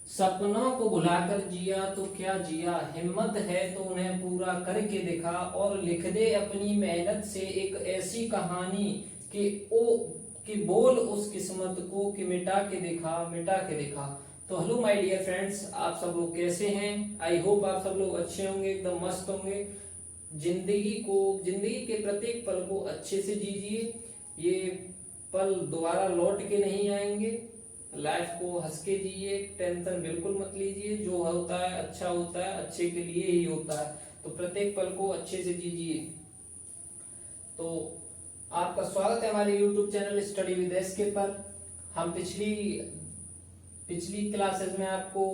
सपनों को भुलाकर जिया तो क्या जिया, हिम्मत है तो उन्हें पूरा करके दिखा, और लिख दे अपनी मेहनत से एक ऐसी कहानी कि ओ कि बोल उस किस्मत को कि मिटा के दिखा, मिटा के दिखा। तो हेलो माय डियर फ्रेंड्स, आप सब लोग कैसे हैं? आई होप आप सब लोग अच्छे होंगे, एकदम मस्त होंगे। जिंदगी के प्रत्येक पल को अच्छे से जीजिए। ये पल दोबारा लौट के नहीं आएंगे। लाइफ को हंस के जिए, टेंशन बिल्कुल मत लीजिए। जो होता है अच्छा होता है, अच्छे के लिए ही होता है। तो प्रत्येक पल को अच्छे से जीजिए। तो आपका स्वागत है हमारे YouTube channel study with SK पर। हम पिछली क्लासेस में आपको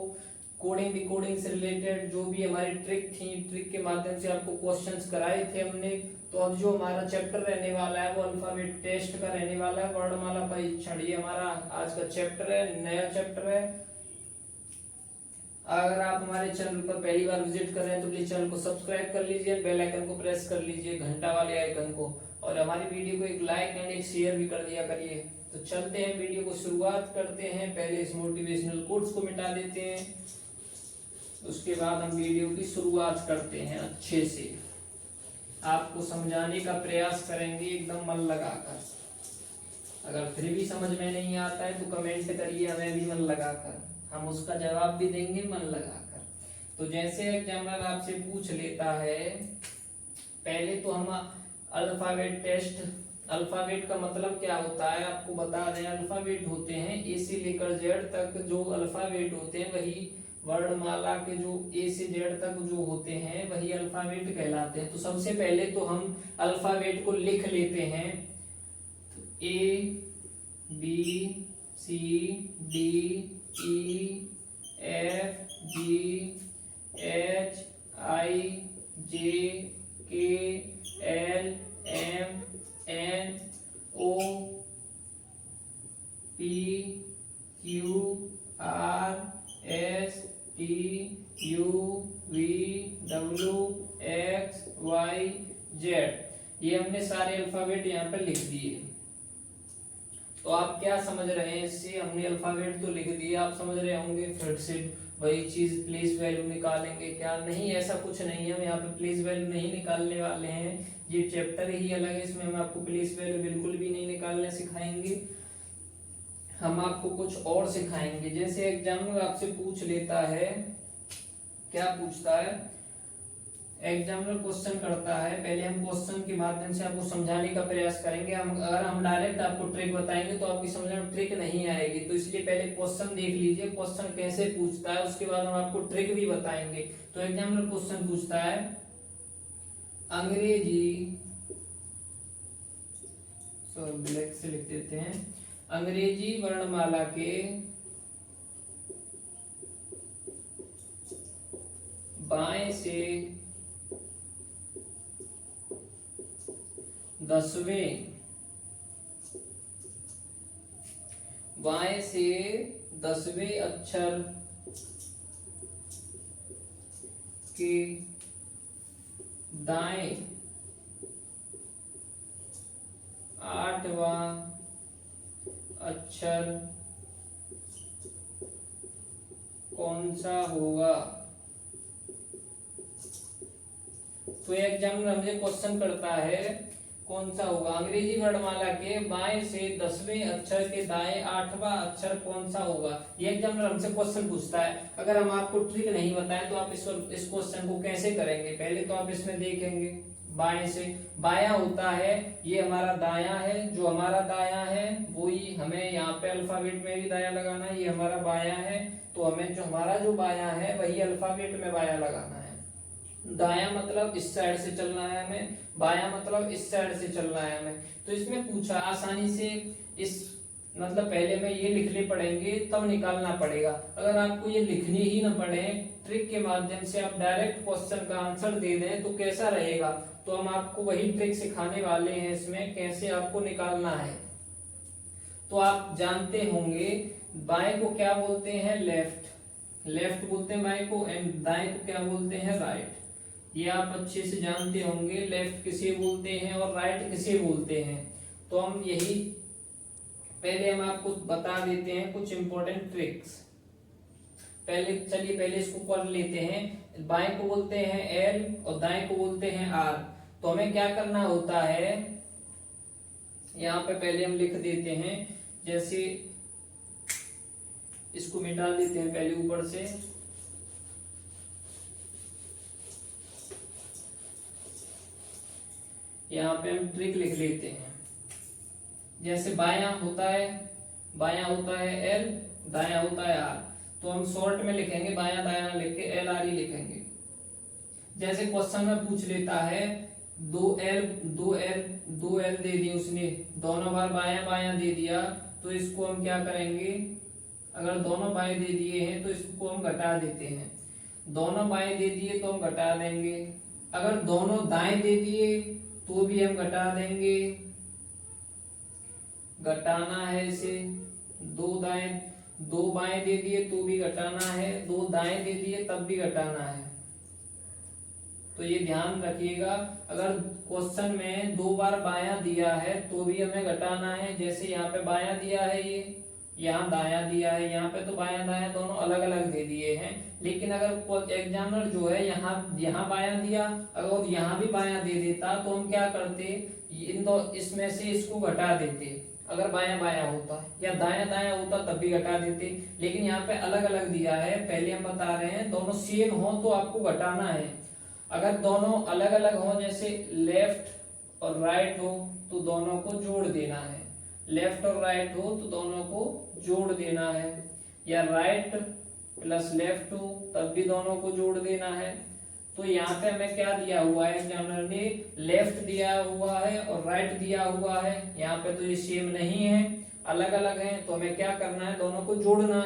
कोडिंग डिकोडिंग से रिलेटेड जो भी हमारी ट्रिक थी, ट्रिक के माध्यम से आपको क्वेश्चंस कराए थे हमने। तो अब जो हमारा चैप्टर रहने वाला है वो अल्फाबेट टेस्ट का रहने वाला है, वर्णमाला परीक्षण। ये हमारा आज का चैप्टर है, नया चैप्टर है। अगर आप हमारे चैनल पर पहली बार विजिट कर रहे हैं तो प्लीज चैनल को सब्सक्राइब कर लीजिए, बेल आइकन को प्रेस कर लीजिए, घंटा वाले आइकन को, और हमारी वीडियो को एक लाइक एंड एक शेयर भी कर दिया करिए। तो चलते हैं, वीडियो को शुरुआत करते हैं। पहले इस मोटिवेशनल कोट्स को मिटा देते हैं, उसके बाद हम वीडियो की शुरुआत करते हैं। अच्छे से आपको समझाने का प्रयास करेंगे एकदम मन लगाकर। अगर फिर भी समझ में नहीं आता है तो कमेंट करिए, हमें भी मन लगाकर, हम उसका जवाब भी देंगे मन लगाकर। तो जैसे एग्जामिनर आपसे पूछ लेता है, पहले तो हम अल्फाबेट टेस्ट, अल्फाबेट का मतलब क्या होता है आपको बता दें। अल्फाबेट होते हैं ए से लेकर जेड तक जो अल्फाबेट होते हैं, वही वर्णमाला के जो ए से जेड तक जो होते हैं वही अल्फाबेट कहलाते हैं। तो सबसे पहले तो हम अल्फाबेट को लिख लेते हैं। A B C D E F G H I J K L M N O P Q R S T U V W X Y Z. ये हमने सारे अल्फाबेट यहाँ पर लिख दिए। तो आप क्या समझ रहे हैं इससे? हमने अल्फाबेट तो लिख दिए, आप समझ रहे होंगे फिर से वही चीज प्लेस वैल्यू निकालेंगे क्या? नहीं, ऐसा कुछ नहीं है। हम यहाँ पे प्लेस वैल्यू नहीं निकालने वाले हैं। ये चैप्टर ही अलग है, इसमें हम आपको प्लेस वैल्यू बिल्कुल भी नहीं निकालने सिखाएंगे। हम आपको कुछ और सिखाएंगे। जैसे एग्जामिनर आपसे पूछ लेता है, क्या पूछता है एग्जामिनर? क्वेश्चन करता है। पहले हम क्वेश्चन के माध्यम से आपको समझाने का प्रयास करेंगे। अगर हम डायरेक्ट आपको ट्रिक बताएंगे तो आपकी समझ में ट्रिक नहीं आएगी। तो इसलिए पहले क्वेश्चन देख लीजिए, क्वेश्चन कैसे पूछता है, उसके बाद हम आपको ट्रिक भी बताएंगे। तो एग्जामिनर क्वेश्चन पूछता है, अंग्रेजी, ब्लैक से लिख देते हैं, अंग्रेजी वर्णमाला के बाएं से 10वें, बाएं से 10वें अक्षर के दाएं 8वां अक्षर कौन सा होगा? तो एग्जामिनर हमसे क्वेश्चन करता है कौन सा होगा, अंग्रेजी वर्णमाला के बाएं से 10वें अक्षर के दाएं 8वां अक्षर कौन सा होगा? ये एग्जामिनर हमसे क्वेश्चन पूछता है। अगर हम आपको ट्रिक नहीं बताएं तो आप इस क्वेश्चन को कैसे करेंगे? पहले तो आप इसमें देखेंगे, बाएं से, बायां होता है ये हमारा दायां है। जो हमारा दायां है वही हमें यहाँ पे अल्फाबेट में भी दायां लगाना है। ये हमारा बायां है, तो हमें जो हमारा जो बायां है वही अल्फाबेट में बायां लगाना है। दायां मतलब इस साइड से चलना है हमें, बायां मतलब इस साइड से चलना है हमें। तो इसमें पूछा आसानी से, इस मतलब पहले में ये लिखने पड़ेंगे तब निकालना पड़ेगा। अगर आपको ये लिखने ही ना पड़े, ट्रिक के माध्यम से आप डायरेक्ट क्वेश्चन का आंसर दे दें तो कैसा रहेगा? तो हम आपको वही ट्रिक सिखाने वाले हैं इसमें, कैसे आपको निकालना है। तो आप जानते होंगे बाएं को क्या बोलते हैं? लेफ्ट, लेफ्ट बोलते हैं बाएं को, एंड दाएं को क्या बोलते हैं? राइट। ये आप अच्छे से जानते होंगे, लेफ्ट किसे बोलते हैं और राइट किसे बोलते हैं। तो हम यही पहले हम आपको बता देते हैं कुछ इंपॉर्टेंट ट्रिक्स। पहले इसको कर लेते हैं। बाएं को बोलते हैं एल और दाएं को बोलते हैं आर। तो हमें क्या करना होता है, यहाँ पे पहले हम लिख देते हैं, जैसे इसको मिटा देते हैं पहले ऊपर से। यहाँ पे हम ट्रिक लिख लेते हैं, जैसे बायां होता है एल, दायां होता है आर। तो हम शॉर्ट में लिखेंगे, बायां दायां लिख के एल आर ही लिखेंगे। जैसे क्वेश्चन में पूछ लेता है 2L दे दी उसने, दोनों बार बायां बायां दे दिया, तो इसको हम क्या करेंगे, अगर दोनों बाएं दे दिए हैं तो इसको हम घटा देते हैं। दोनों बाएं दे दिए तो हम घटा देंगे, अगर दोनों दाएं दे दिए तो भी हम घटा देंगे। घटाना है इसे, दो बाएं दे दिए तो भी घटाना है, दो दाएं दे दिए तब भी घटाना है। तो ये ध्यान रखिएगा, अगर क्वेश्चन में 2 बार बायां दिया है तो भी हमें घटाना है। जैसे यहाँ पे बायां दिया है, ये यहाँ दायां दिया है, यहाँ पे तो बायां दायां दोनों अलग अलग दे दिए हैं। लेकिन अगर एग्जामिनर जो है यहाँ बायां दिया, अगर यहाँ भी बायां दे देता तो हम क्या करते, इन दो इसमें से इसको घटा देते। अगर बायां बायां होता या दायां दायां होता तब भी घटा देते। लेकिन यहाँ पे अलग अलग दिया है, पहले हम बता रहे हैं दोनों सेम हो तो आपको घटाना है। अगर दोनों अलग अलग हो, जैसे लेफ्ट और राइट हो, तो दोनों को जोड़ देना है। लेफ्ट और राइट हो तो दोनों को जोड़ देना है, या राइट प्लस लेफ्ट हो तब भी दोनों को जोड़ देना है। तो यहाँ पे हमें क्या दिया हुआ है, एग्जामिनर ने लेफ्ट दिया हुआ है और राइट दिया हुआ है। यहाँ पे तो ये सेम नहीं है, अलग अलग है। तो हमें क्या करना है, दोनों को जोड़ना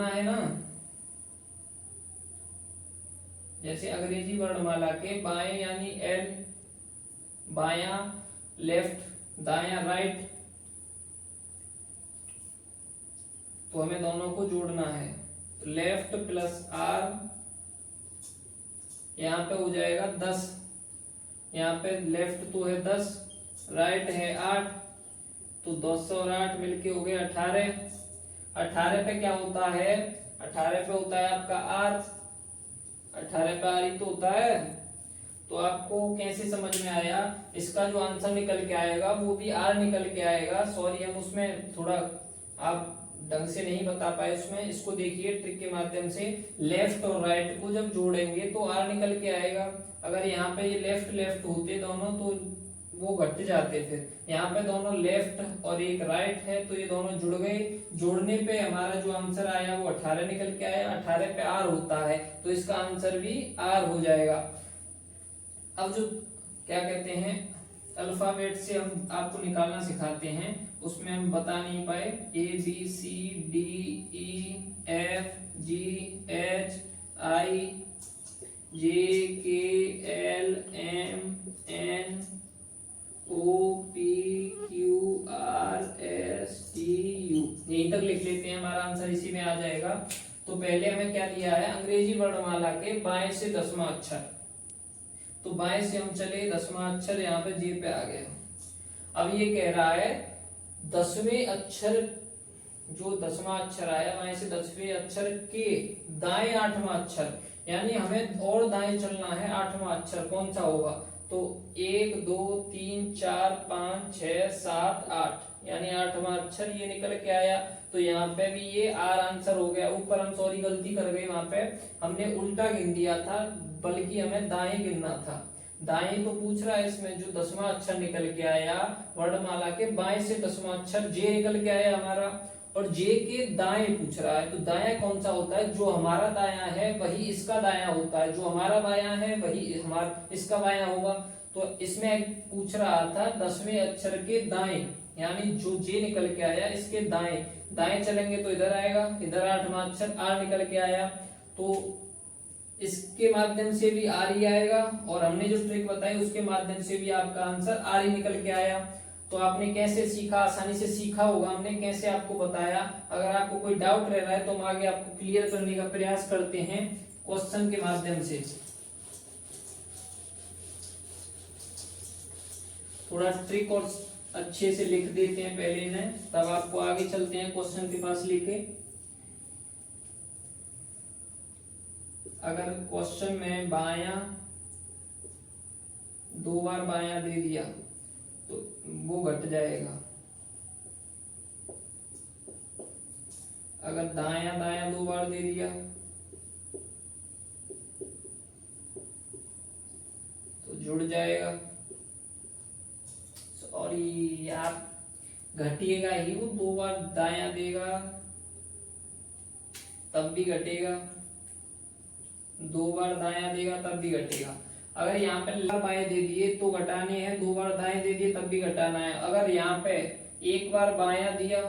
है ना। जैसे अंग्रेजी वर्णमाला के बाएं यानी एल, बायां लेफ्ट, दायां राइट, तो हमें दोनों को जोड़ना है। तो लेफ्ट प्लस आर, यहाँ पे हो जाएगा 10। यहाँ पे लेफ्ट तो है 10, राइट है 8, तो 10 और 8 मिलके हो गए 18। 18 पे क्या होता है, 18 पे होता है आपका आर, 18 पे आर ही तो होता है। तो आपको कैसे समझ में आया, इसका जो आंसर निकल के आएगा वो भी आर निकल के आएगा। सॉरी, हम उसमें थोड़ा आप ढंग से नहीं बता पाए उसमें। इसको देखिए ट्रिक के माध्यम से, लेफ्ट और राइट को जब जोड़ेंगे तो आर निकल के आएगा। अगर यहाँ पे ये लेफ्ट लेफ्ट होते दोनों तो वो घट जाते। फिर यहाँ पे दोनों लेफ्ट और एक राइट है तो ये दोनों जुड़ गए। जोड़ने पे हमारा जो आंसर आया वो 18 निकल के आया। 18 पे आर होता है तो इसका आंसर भी आर हो जाएगा। अब जो क्या कहते हैं अल्फाबेट से हम आपको निकालना सिखाते हैं, उसमें हम बता नहीं पाए, ABCDEFGHIJKLMNOPQRSTU, यहीं तक लिख लेते हैं, हमारा आंसर इसी में आ जाएगा। तो पहले हमें क्या दिया है, अंग्रेजी वर्णमाला के बाएं से 10वां अक्षर। तो बाएं से हम चले, 10वां अक्षर यहाँ पे जे पे आ गया। अब ये कह रहा है 10वें अक्षर, जो 10वां अक्षर आया बाएं से 10वें अक्षर के दाएं 8वां अक्षर, यानी हमें और दाएं चलना है। 8वां अक्षर कौन सा होगा, तो 1 2 3 4 5 6 7 8, यानी 8वां अक्षर ये निकल के आया। तो यहाँ पे भी ये आर आंसर हो गया। ऊपर हम सॉरी गलती कर गए, वहां पे हमने उल्टा गिन दिया था, बल्कि हमें दाएं गिनना था। दाएं तो पूछ रहा है इसमें, जो 10वां अक्षर निकल के आया वर्णमाला के बाएं से 10वां अक्षर जे निकल के आया हमारा, और जे के दाएं पूछ रहा है। तो दायां कौन सा होता है, जो हमारा दायां है वही इसका दायां होता है, जो हमारा बायां है वही हमारा इसका बायां होगा। तो इसमें पूछ रहा था 10वें अक्षर के दाएं, यानी जो जे निकल के आया इसके दाएं, दाएं चलेंगे तो इधर आएगा, इधर 8वां अक्षर आर निकल के आया, तो इसके माध्यम से भी आर ही आएगा। और हमने जो ट्रिक बताई उसके माध्यम से भी आपका आंसर आर ही निकल के आया। तो आपने कैसे सीखा, आसानी से सीखा होगा हमने, कैसे आपको बताया। अगर आपको कोई डाउट रह रहा है तो हम आगे आपको क्लियर करने का प्रयास करते हैं क्वेश्चन के माध्यम से। थोड़ा ट्रिक और अच्छे से लिख देते हैं पहले इन्हें, तब आपको आगे चलते हैं क्वेश्चन के पास लेके। अगर क्वेश्चन में बायां 2 बार बायां दे दिया तो वो घट जाएगा। अगर दायां दायां 2 बार दे दिया तो जुड़ जाएगा। सॉरी यार, घटिएगा ही, वो 2 बार दायां देगा तब भी घटेगा, 2 बार दायां देगा तब भी घटेगा। अगर यहाँ पे बाएं दे दिए तो घटाने हैं, 2 बार दाएं दे दिए तब भी घटाना है। अगर यहाँ पे 1 बार बायां दिया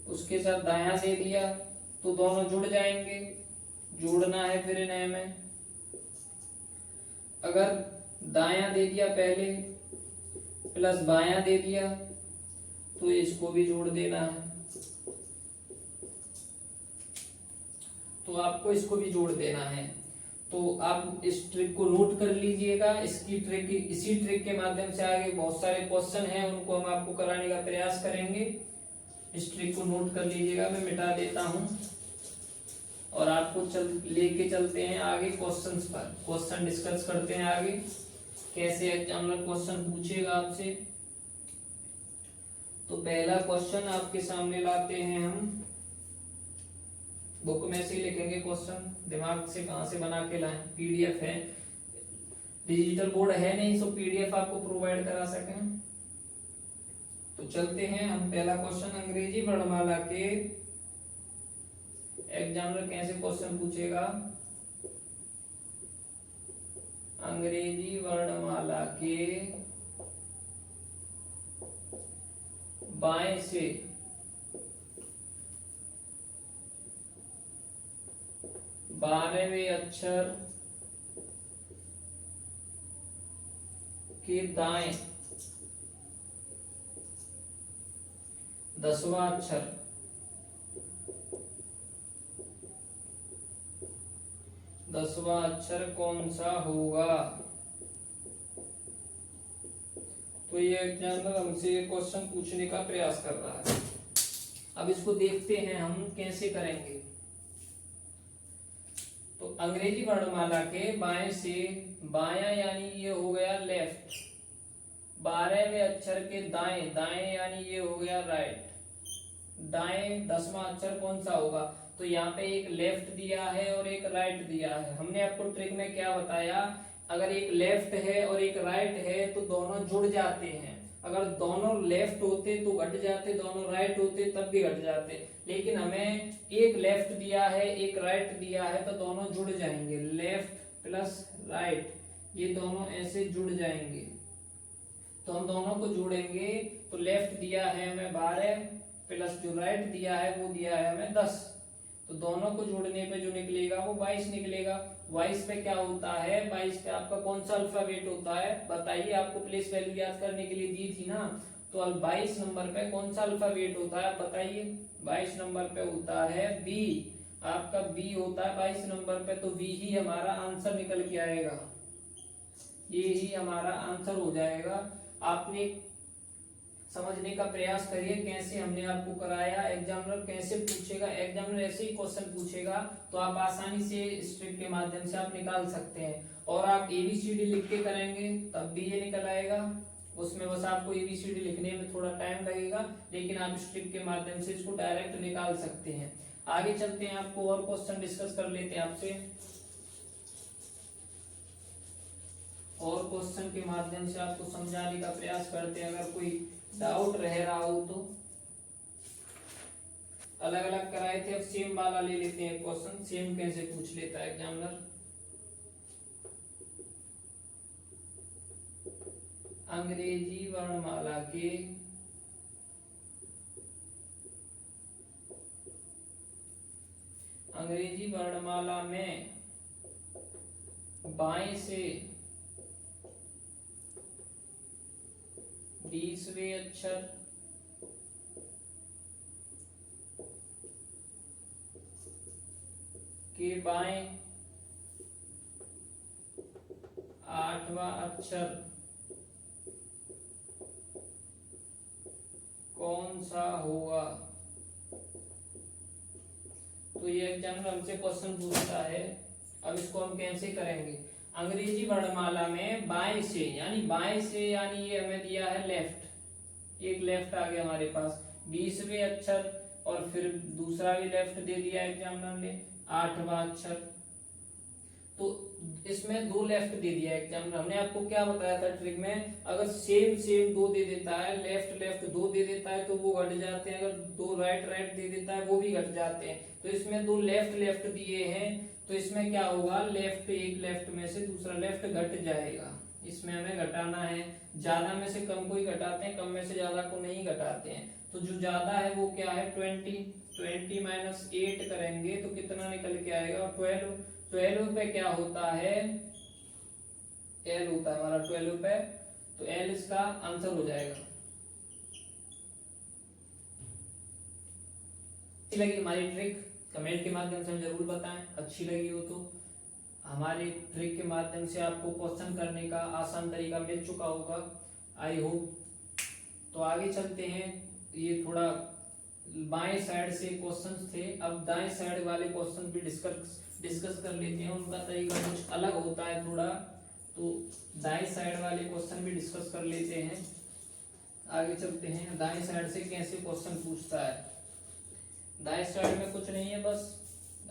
उसके साथ दायां दे दिया तो दोनों जुड़ जाएंगे, जोड़ना है फिर इन्हें में। अगर दायां दे दिया पहले प्लस बायां दे दिया तो इसको भी जोड़ देना है, तो आपको इसको भी जोड़ देना है। तो आप इस ट्रिक को नोट कर लीजिएगा। इसी ट्रिक के माध्यम से आगे बहुत सारे क्वेश्चन हैं, उनको हम आपको कराने का प्रयास करेंगे। इस ट्रिक को नोट कर लीजिएगा, मैं मिटा देता हूं और आपको लेके चलते हैं आगे क्वेश्चंस पर। क्वेश्चन डिस्कस करते हैं आगे, कैसे एग्जामिनर क्वेश्चन पूछेगा आपसे। तो पहला क्वेश्चन आपके सामने लाते हैं हम, बुक में से ही लिखेंगे क्वेश्चन, दिमाग से कहां से बना के लाएं, पीडीएफ है, डिजिटल बोर्ड है नहीं सो पीडीएफ आपको प्रोवाइड करा सकें। तो चलते हैं हम, पहला क्वेश्चन अंग्रेजी वर्णमाला के एग्जामिनर कैसे क्वेश्चन पूछेगा। अंग्रेजी वर्णमाला के बाएं से 12वें अक्षर के दाएं 10वां अक्षर कौन सा होगा। तो ये एग्जामिनर हमसे क्वेश्चन पूछने का प्रयास कर रहा है। अब इसको देखते हैं हम कैसे करेंगे। तो अंग्रेजी वर्णमाला के बाएं से, बायां यानी ये हो गया लेफ्ट, 12वें अक्षर के दाएं, दाएं यानी ये हो गया राइट, दाएं 10वां अक्षर कौन सा होगा। तो यहाँ पे एक लेफ्ट दिया है और एक राइट दिया है। हमने आपको ट्रिक में क्या बताया, अगर एक लेफ्ट है और एक राइट है तो दोनों जुड़ जाते हैं। अगर दोनों लेफ्ट होते तो घट जाते, दोनों राइट होते तब भी घट जाते। लेकिन हमें एक लेफ्ट दिया है एक राइट दिया है तो दोनों जुड़ जाएंगे, लेफ्ट प्लस राइट, ये दोनों ऐसे जुड़ जाएंगे। तो हम दोनों को जोड़ेंगे तो लेफ्ट दिया है हमें 12 प्लस जो राइट दिया है वो दिया है हमें 10। तो दोनों को जोड़ने पे जो निकलेगा वो 22 निकलेगा। 22 पे क्या होता है, 22 पे आपका कौन सा अल्फाबेट होता है बताइए, आपको प्लेस वैल्यू याद करने के लिए दी थी ना। तो 22 नंबर पे कौन सा अल्फाबेट होता है बताइए। 22 नंबर पे होता है बी, आपका बी होता है 22 नंबर पे। तो बी ही हमारा आंसर निकल के आएगा, ये ही हमारा आंसर हो जाएगा। आपने समझने का प्रयास करिए कैसे हमने आपको कराया, एग्जामिनर कैसे पूछेगा। एग्जामिनर ऐसे ही क्वेश्चन पूछेगा तो आप आसानी से इस ट्रिक के माध्यम से आप निकाल सकते हैं। और आप एबीसीडी लिख के करेंगे तब भी ये निकल आएगा, उसमें बस आपको एबीसीडी लिखने में थोड़ा टाइम लगेगा, लेकिन आप इस ट्रिक के माध्यम से इसको डायरेक्ट निकाल सकते हैं। आगे चलते हैं, आपको और क्वेश्चन डिस्कस कर लेते हैं आपसे, और क्वेश्चन के माध्यम से आपको समझाने का प्रयास करते हैं। अगर कोई डाउट रह रहा हो तो अलग अलग कराए थे, अब सेम वाला ले लेते हैं क्वेश्चन, सेम कैसे पूछ लेता है एग्जामिनर। अंग्रेजी वर्णमाला के में बाएं से 20वें अक्षर के बाएं 8वां अक्षर कौन सा होगा। तो ये एग्जामिनर हमसे क्वेश्चन पूछता है। अब इसको हम कैसे करेंगे, अंग्रेजी वर्णमाला में बाएं से यानी ये हमें दिया है लेफ्ट, एक लेफ्ट आ गया हमारे पास 20वें अक्षर, और फिर दूसरा भी लेफ्ट दे दिया एग्जामिनर ने 8वां अक्षर, तो इसमें 2 लेफ्ट दे दिया एग्जामिनर। हमने आपको क्या बताया था ट्रिक में, अगर सेम 2 दे देता है, लेफ्ट 2 दे देता है तो वो घट जाते हैं, अगर 2 राइट दे देता है वो भी घट जाते हैं। तो इसमें 2 लेफ्ट दिए हैं, तो इसमें क्या होगा, एक लेफ्ट में से दूसरा लेफ्ट घट जाएगा। इसमें हमें घटाना है, ज्यादा में से कम को ही घटाते हैं, कम में से ज्यादा को नहीं घटाते हैं। तो जो ज्यादा है वो क्या है 20 माइनस 8 करेंगे तो कितना निकल के आएगा 12 पे क्या होता है, एल होता है हमारा 12 पे, तो एल इसका आंसर हो जाएगा। अच्छी लगी हमारी ट्रिक, कमेंट के माध्यम से जरूर बताएं, अच्छी लगी हो तो। हमारे ट्रिक के माध्यम से आपको क्वेश्चन करने का आसान तरीका मिल चुका होगा, आई होप। तो आगे चलते हैं, ये थोड़ा बाएं साइड से क्वेश्चंस थे, अब दाएं साइड वाले क्वेश्चन भी डिस्कस कर लेते हैं। उनका तरीका कुछ अलग होता है थोड़ा, तो दाएं साइड वाले क्वेश्चन भी डिस्कस कर लेते हैं। आगे चलते हैं, दाएं साइड से कैसे क्वेश्चन पूछता है। दाएं साइड में कुछ नहीं है, बस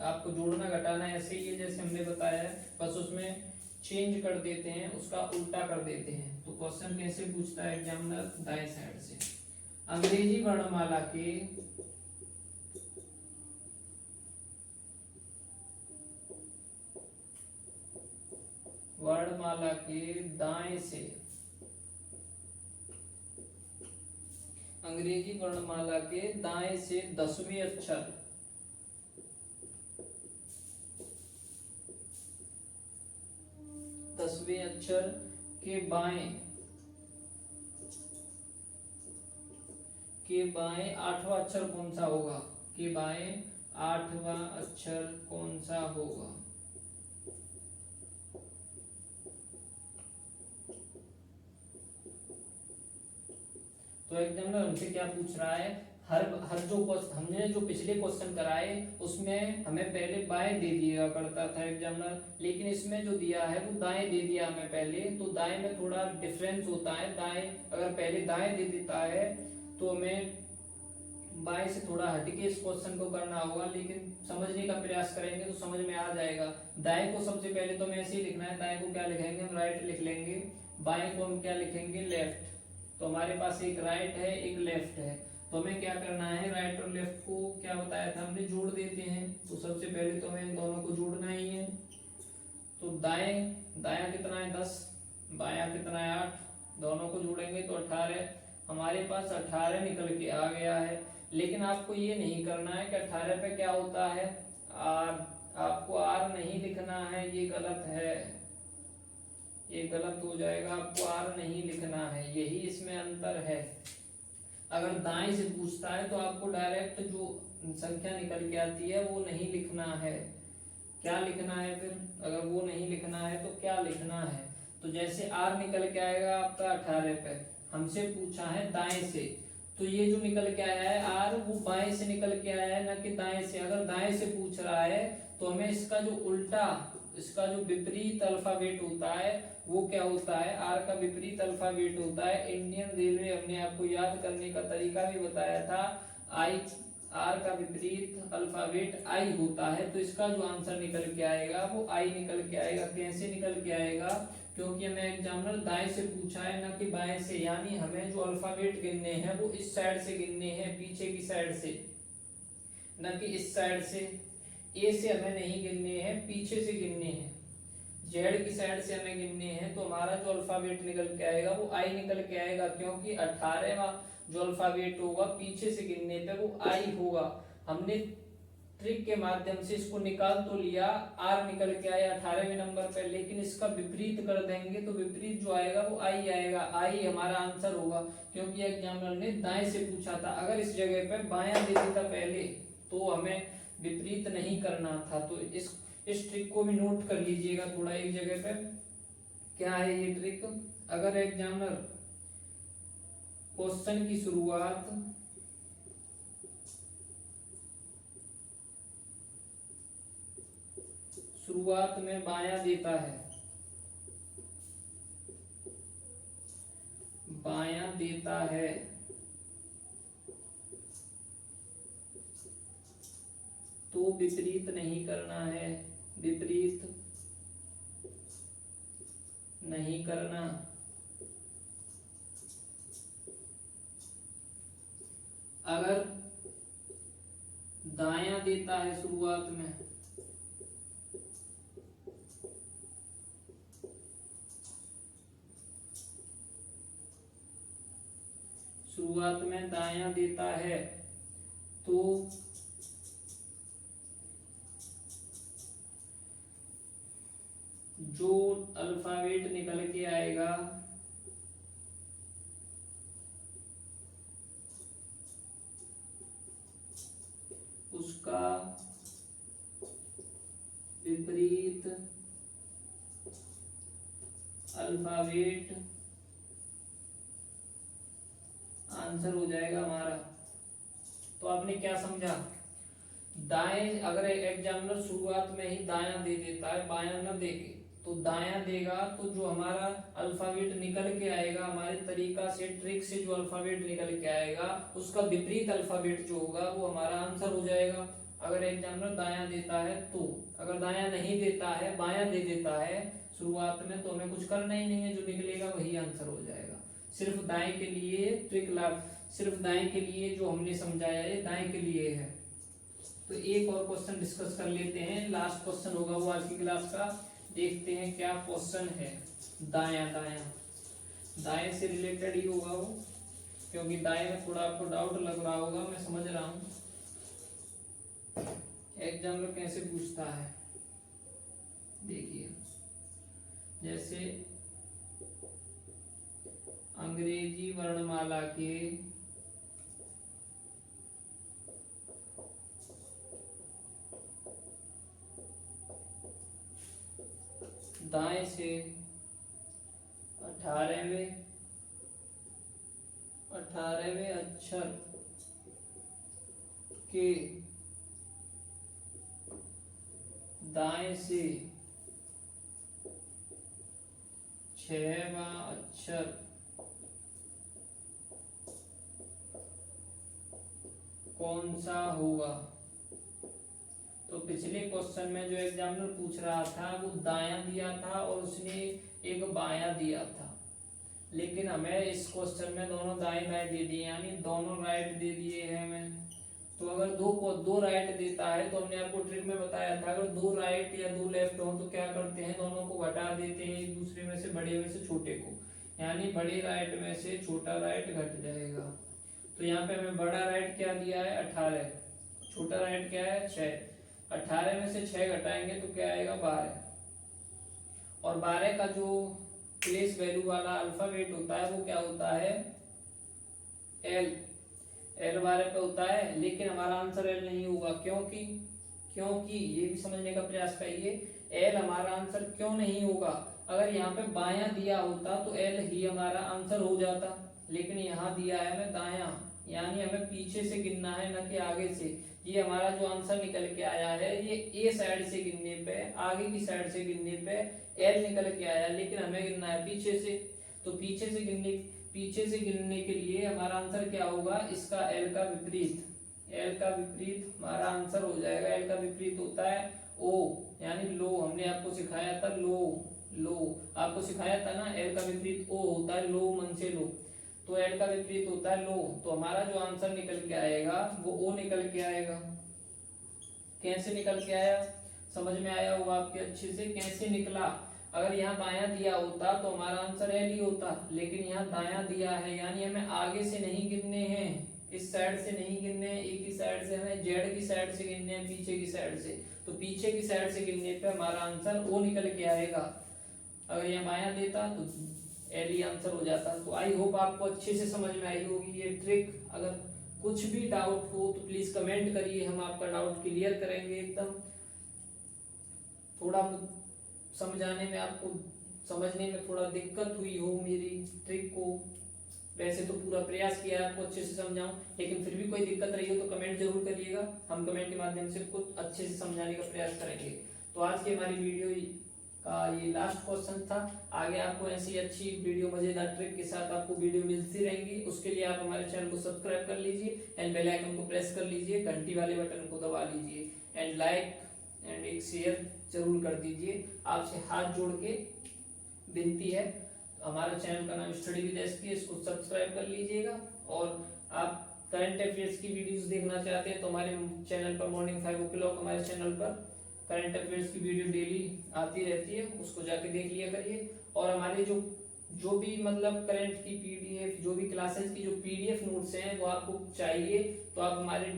आपको जोड़ना घटाना ऐसे ही है जैसे हमने बताया है, बस उसमें चेंज कर देते हैं, उसका उल्टा कर देते हैं। तो क्वेश्चन कैसे पूछता है एग्जामिनर, दाएं साइड से, अंग्रेजी वर्णमाला के दाएं से, अंग्रेजी वर्णमाला के दाएं से 10वें अक्षर, 10वें अक्षर के बाएं 8वां अक्षर कौन सा होगा, के बाएं 8वां अक्षर कौन सा होगा। तो एग्जामिनर हमसे क्या पूछ रहा है, हर जो हमने जो पिछले क्वेश्चन कराए उसमें हमें पहले बाएं दे दिया करता था एग्जामिनर, लेकिन इसमें जो दिया है वो दाएं दे दिया हमें पहले। तो दाएं में थोड़ा डिफरेंस होता है, दाएं अगर पहले दाएं दे देता है तो हमें बाएं से थोड़ा हटके इस क्वेश्चन को करना होगा, लेकिन समझने का प्रयास करेंगे तो समझ में आ जाएगा। दाएं को सबसे पहले तो हमें ऐसे ही लिखना है, दाएं को क्या लिखेंगे हम राइट लिख लेंगे, बाएं को हम क्या लिखेंगे लेफ्ट। तो हमारे पास एक राइट है एक लेफ्ट है, तो हमें क्या करना है, राइट और लेफ्ट को क्या बताया था हमने, जोड़ देते हैं। तो सबसे पहले तो हमें इन दोनों को जोड़ना ही है। तो दायां कितना है 10, बायां कितना है 8, दोनों को जोड़ेंगे तो 18, हमारे पास 18 निकल के आ गया है। लेकिन आपको ये नहीं करना है कि 18 पे क्या होता है आर, आपको आर नहीं लिखना है, ये गलत है, ये गलत हो जाएगा, आपको आर नहीं लिखना है, यही इसमें अंतर है। अगर दाएं से पूछता है तो आपको डायरेक्ट जो संख्या निकल के आती है वो नहीं लिखना है, क्या लिखना है फिर, अगर वो नहीं लिखना है तो क्या लिखना है। तो जैसे आर निकल के आएगा आपका 18 पे, हमसे पूछा है दाएं से, तो ये जो निकल के आया है आर वो बाएं से निकल के आया है, न कि दाएं से। अगर दाएं से पूछ रहा है तो हमें इसका जो उल्टा, इसका जो विपरीत अल्फाबेट होता है वो क्या होता है, आर का विपरीत अल्फाबेट होता है। इंडियन रेलवे हमने आपको याद करने का तरीका भी बताया था, आई, आर का विपरीत अल्फाबेट आई होता है, तो इसका जो आंसर निकल के आएगा वो आई निकल के आएगा। कैसे निकल के आएगा, क्योंकि हमें एग्जामिनर दाएं से पूछा है ना कि बाएं से, यानी हमें जो अल्फाबेट गिनने हैं वो इस साइड से गिनने हैं, पीछे की साइड से, न कि इस साइड से। ए से हमें नहीं गिनने हैं, पीछे से गिनने हैं, जेड की साइड से हमें गिनने हैं। तो हमारा जो अल्फाबेट निकल के आएगा वो आई निकल के आएगा, क्योंकि 18वां जो अल्फाबेट होगा पीछे से गिनने पे वो आई होगा। हमने ट्रिक के माध्यम से इसको निकाल तो लिया, आर निकल के आया 18वें नंबर पे, लेकिन इसका विपरीत कर देंगे तो विपरीत जो आएगा वो आई आएगा, आई हमारा आंसर होगा, क्योंकि एग्जामिनर ने दाएं से पूछा था। अगर इस जगह पे बायां दे देता पहले तो हमें विपरीत नहीं करना था। तो इस ट्रिक को भी नोट कर लीजिएगा थोड़ा एक जगह पे, क्या है ये ट्रिक। अगर एग्जामिनर क्वेश्चन की शुरुआत शुरुआत में बायां देता है, बायां देता है, तो विपरीत नहीं करना है, विपरीत नहीं करना। अगर दायां देता है शुरुआत में, शुरुआत में दायां देता है, तो जो अल्फाबेट निकल के आएगा उसका विपरीत अल्फाबेट आंसर हो जाएगा हमारा। तो आपने क्या समझा? दाएं, अगर एग्जामिनर शुरुआत में ही दायां दे देता है, बायां न देके, तो दायां देगा तो जो हमारा अल्फाबेट निकल के आएगा, हमारे तरीका से, ट्रिक से जो अल्फाबेट निकल के आएगा उसका विपरीत अल्फाबेट जो होगा वो हमारा आंसर हो जाएगा। अगर एग्जामिनर दायां देता है तो, अगर दायां नहीं देता है, बायां दे देता है शुरुआत में, तो हमें कुछ करना ही नहीं है, जो निकलेगा वही आंसर हो जाएगा। सिर्फ दाएं के लिए ट्रिक लाभ, सिर्फ दाएं के लिए जो हमने समझाया है दाएं के लिए है। तो एक और क्वेश्चन डिस्कस कर लेते हैं, लास्ट क्वेश्चन होगा वो आज की क्लास का। देखते हैं क्या क्वेश्चन है। दायां, दायां दाएं से रिलेटेड ही होगा वो, क्योंकि दाएं में थोड़ा आपको डाउट लग रहा होगा, मैं समझ रहा हूं एग्जामिनर कैसे पूछता है। देखिए, जैसे अंग्रेजी वर्णमाला के दाएं से 18वें अक्षर के दाएं से 6वां अक्षर कौन सा होगा? तो पिछले क्वेश्चन में जो एग्जामिनर पूछ रहा था वो दायां दिया था और उसने एक बायां दिया था, लेकिन हमें इस क्वेश्चन में दोनों दाएं दाएं दे दिए, यानी दोनों राइट दे दिए हैं हमें। तो अगर दो राइट देता है तो हमने आपको ट्रिक में बताया था, अगर 2 राइट या 2 लेफ्ट हो तो क्या करते हैं, दोनों को घटा देते हैं एक दूसरे में से, बड़े में से छोटे को, यानी बड़े राइट में से छोटा राइट घट जाएगा। तो यहाँ पे हमें बड़ा राइट क्या दिया है 18, छोटा राइट क्या है 6। 18 में से 6 घटाएंगे तो क्या आएगा 12, और 12 का जो प्लेस वैल्यू वाला अल्फाबेट होता है वो क्या होता है एल। एल 12 पे होता है, लेकिन हमारा आंसर एल नहीं होगा। क्योंकि ये भी समझने का प्रयास करिए, एल हमारा आंसर क्यों नहीं होगा? अगर यहाँ पे बायां दिया होता तो एल ही हमारा आंसर हो जाता, लेकिन यहाँ दिया है हमें दायां, यानी हमें पीछे से गिनना है न कि आगे से। ये हमारा जो आंसर निकल के आया है ये ए साइड से गिनने पे, आगे की साइड से गिनने पे एल निकल के आया, लेकिन हमें गिनना है पीछे से। तो पीछे से गिनने के लिए हमारा आंसर क्या होगा, इसका एल का विपरीत, एल का विपरीत हमारा आंसर हो जाएगा। एल का विपरीत होता है ओ, यानी लो। हमने आपको सिखाया था लो आपको सिखाया था ना, एल का विपरीत ओ होता है लो, मन से लो। तो एल का विपरीत होता है लो, तो हमारा जो आंसर निकल के आएगा वो ओ निकल के आएगा। कैसे निकल के आया समझ में आया होगा आपके अच्छे से, कैसे निकला? अगर यहाँ बायां दिया होता तो हमारा आंसर एल ही होता, लेकिन यहाँ दायां दिया है, यानी हमें आगे से नहीं गिनने हैं, इस साइड से नहीं गिनने हैं, एक ही साइड से, हमें जेड की साइड से गिनने हैं, पीछे की साइड से। तो पीछे की साइड से गिनने पे हमारा आंसर ओ निकल के आएगा। अगर यहाँ बायां देता तो एल ही आंसर हो जाता। तो आई होप आपको अच्छे से समझ में आई होगी ये ट्रिक। अगर कुछ भी डाउट हो तो प्लीज कमेंट करिए, हम आपका डाउट क्लियर करेंगे एकदम। थोड़ा समझाने में, आपको समझने में थोड़ा दिक्कत हुई हो मेरी ट्रिक को, वैसे तो पूरा प्रयास किया है आपको अच्छे से समझाऊं, लेकिन फिर भी कोई दिक्कत रही हो तो कमेंट जरूर करिएगा, हम कमेंट के माध्यम से कुछ अच्छे से समझाने का प्रयास करेंगे। तो आज की हमारी वीडियो का ये लास्ट क्वेश्चन था। आगे आपको ऐसी अच्छी वीडियो मजेदार ट्रिक के साथ आपको वीडियो मिलती रहेंगी। उसके लिए आप हमारे चैनल को सब्सक्राइब कर लीजिए एंड बेल आइकन को प्रेस कर लीजिए, घंटी वाले बटन को दबा लीजिए एंड लाइक एंड एक शेयर जरूर कर दीजिए। आपसे हाथ जोड़ के विनती है, हमारे चैनल का नाम स्टडी विद एसपी, इसको सब्सक्राइब कर लीजिएगा। और आप करंट अफेयर्स की वीडियोस देखना चाहते हैं तो हमारे चैनल पर मॉर्निंग 5 o'clock हमारे चैनल पर करंट अफेयर्स की वीडियो डेली आती रहती है, उसको जाके देख लिया करिए। और हमारे जो भी मतलब करंट की पीडीएफ, जो भी क्लासेस की जो पीडीएफ नोट्स हैं वो आपको चाहिए तो आप हमारे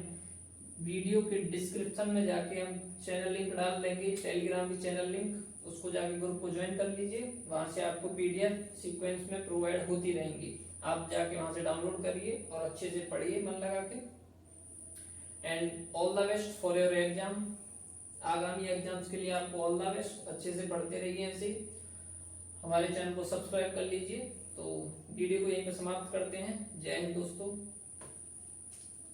वीडियो के डिस्क्रिप्शन में जाके हम चैनल लिंक डाल देंगे, टेलीग्राम की चैनल लिंक, उसको जाके ग्रुप को ज्वाइन कर लीजिए। वहां से आपको पीडीएफ सीक्वेंस में प्रोवाइड होती रहेंगी, आप जाके वहां से डाउनलोड करिए और अच्छे से पढ़िए मन लगा के। And all the best for your exam, आगामी एग्जाम्स के लिए आपको ऑल द बेस्ट। अच्छे से पढ़ते रहिए ऐसे ही। हमारे चैनल को सब्सक्राइब कर लीजिए। तो वीडियो को यहीं पे समाप्त करते हैं। जय हिंद दोस्तों।